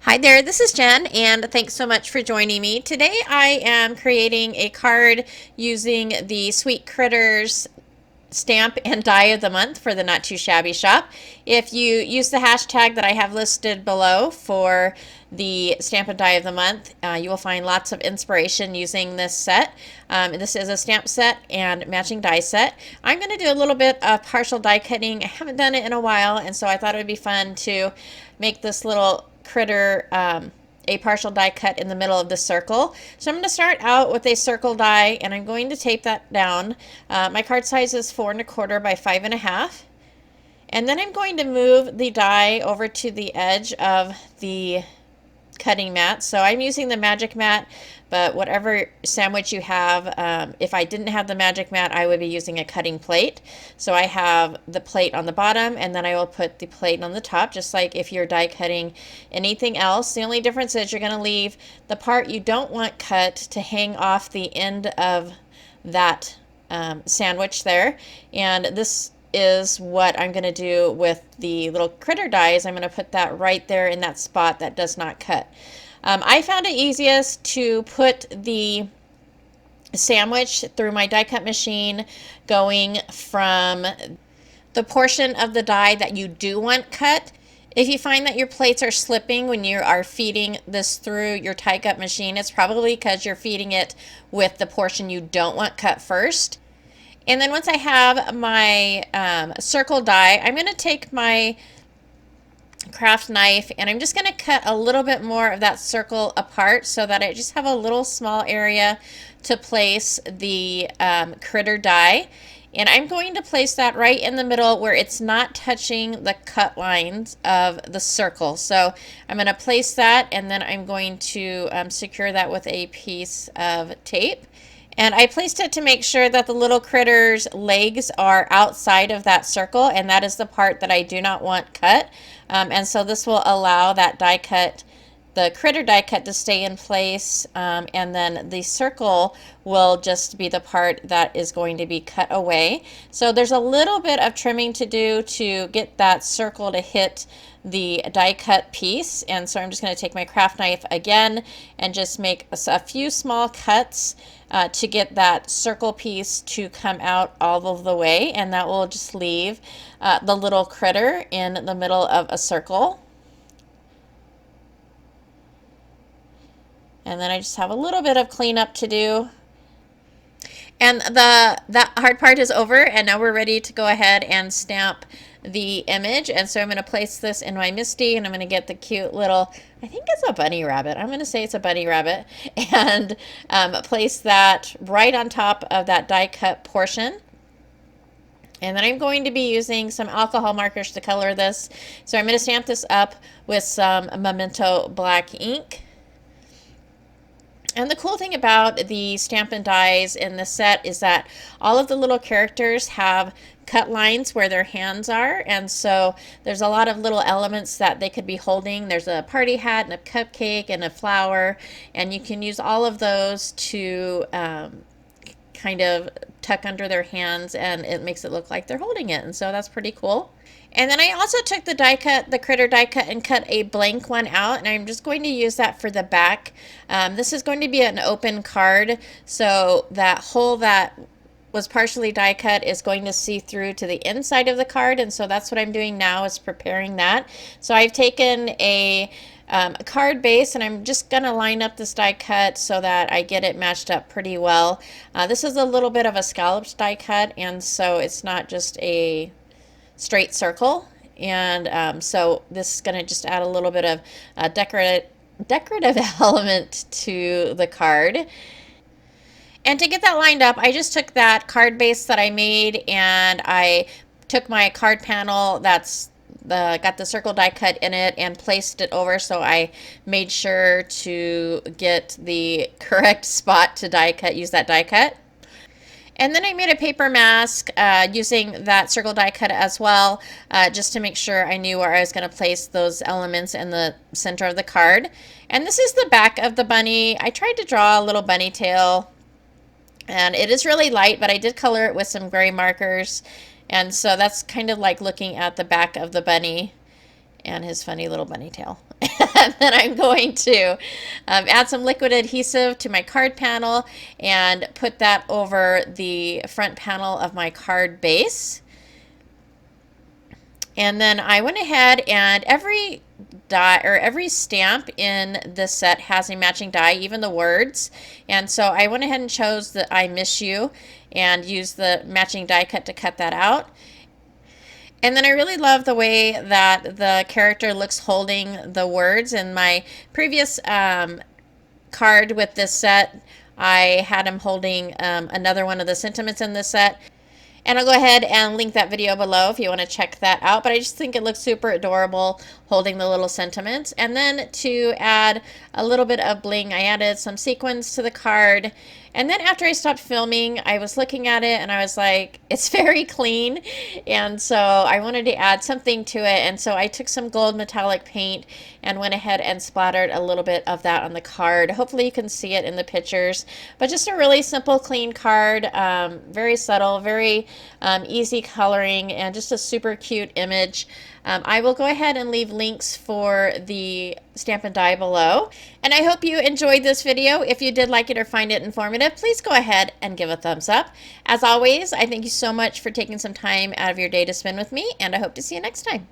Hi there, this is Jen, and thanks so much for joining me. Today I am creating a card using the Sweet Critters stamp and die of the month for the Not Too Shabby shop. If you use the hashtag that I have listed below for the stamp and die of the month, you will find lots of inspiration using this set. This is a stamp set and matching die set. I'm going to do a little bit of partial die cutting. I haven't done it in a while, and so I thought it would be fun to make this little critter a partial die cut in the middle of the circle. So I'm going to start out with a circle die, and I'm going to tape that down. My card size is 4 1/4 by 5 1/2. And then I'm going to move the die over to the edge of the cutting mat. So I'm using the magic mat, but whatever sandwich you have, if I didn't have the magic mat, I would be using a cutting plate. So I have the plate on the bottom, and then I will put the plate on the top, just like if you're die cutting anything else. The only difference is you're going to leave the part you don't want cut to hang off the end of that sandwich there. And this is what I'm going to do with the little critter dies. I'm going to put that right there in that spot that does not cut. I found it easiest to put the sandwich through my die cut machine, going from the portion of the die that you do want cut. If you find that your plates are slipping when you are feeding this through your die cut machine, it's probably because you're feeding it with the portion you don't want cut first. And then once I have my circle die, I'm going to take my craft knife and I'm just going to cut a little bit more of that circle apart so that I just have a little small area to place the critter die. And I'm going to place that right in the middle where it's not touching the cut lines of the circle. So I'm going to place that, and then I'm going to secure that with a piece of tape. And I placed it to make sure that the little critter's legs are outside of that circle, and that is the part that I do not want cut. And so this will allow that die cut, the critter die cut, to stay in place, and then the circle will just be the part that is going to be cut away. So there's a little bit of trimming to do to get that circle to hit the die cut piece. And so I'm just going to take my craft knife again and just make a few small cuts to get that circle piece to come out all of the way, and that will just leave the little critter in the middle of a circle. And then I just have a little bit of cleanup to do. And that hard part is over, and now we're ready to go ahead and stamp the image. And so I'm going to place this in my MISTI, and I'm going to get the cute little, I think it's a bunny rabbit. I'm going to say it's a bunny rabbit, and place that right on top of that die cut portion. And then I'm going to be using some alcohol markers to color this. So I'm going to stamp this up with some Memento black ink. And the cool thing about the Stampin' Dies in this set is that all of the little characters have cut lines where their hands are, and so there's a lot of little elements that they could be holding. There's a party hat and a cupcake and a flower, and you can use all of those to kind of tuck under their hands, and it makes it look like they're holding it, and so that's pretty cool. And then I also took the die cut, the critter die cut, and cut a blank one out, and I'm just going to use that for the back. This is going to be an open card, so that hole that was partially die cut is going to see through to the inside of the card, and so that's what I'm doing now, is preparing that. So I've taken a card base, and I'm just going to line up this die cut so that I get it matched up pretty well. This is a little bit of a scalloped die cut, and so it's not just a straight circle, and so this is going to just add a little bit of decorative element to the card. And to get that lined up, I just took that card base that I made, and I took my card panel that's got the circle die cut in it and placed it over, so I made sure to get the correct spot to die cut, use that die cut. And then I made a paper mask using that circle die cut as well, just to make sure I knew where I was going to place those elements in the center of the card. And this is the back of the bunny. I tried to draw a little bunny tail, and it is really light, but I did color it with some gray markers. And so that's kind of like looking at the back of the bunny and his funny little bunny tail. And then I'm going to add some liquid adhesive to my card panel and put that over the front panel of my card base. And then I went ahead, and every die or every stamp in this set has a matching die, even the words. And so I went ahead and chose the I miss you and used the matching die cut to cut that out. And then I really love the way that the character looks holding the words. In my previous card with this set, I had him holding another one of the sentiments in this set. And I'll go ahead and link that video below if you want to check that out. But I just think it looks super adorable holding the little sentiments. And then to add a little bit of bling, I added some sequins to the card. And then after I stopped filming, I was looking at it and I was like, it's very clean. And so I wanted to add something to it. And so I took some gold metallic paint and went ahead and splattered a little bit of that on the card. Hopefully you can see it in the pictures. But just a really simple, clean card. Very subtle, very easy coloring, and just a super cute image. I will go ahead and leave links for the Stampin' Die below. And I hope you enjoyed this video. If you did like it or find it informative, please go ahead and give a thumbs up. As always, I thank you so much for taking some time out of your day to spend with me, and I hope to see you next time.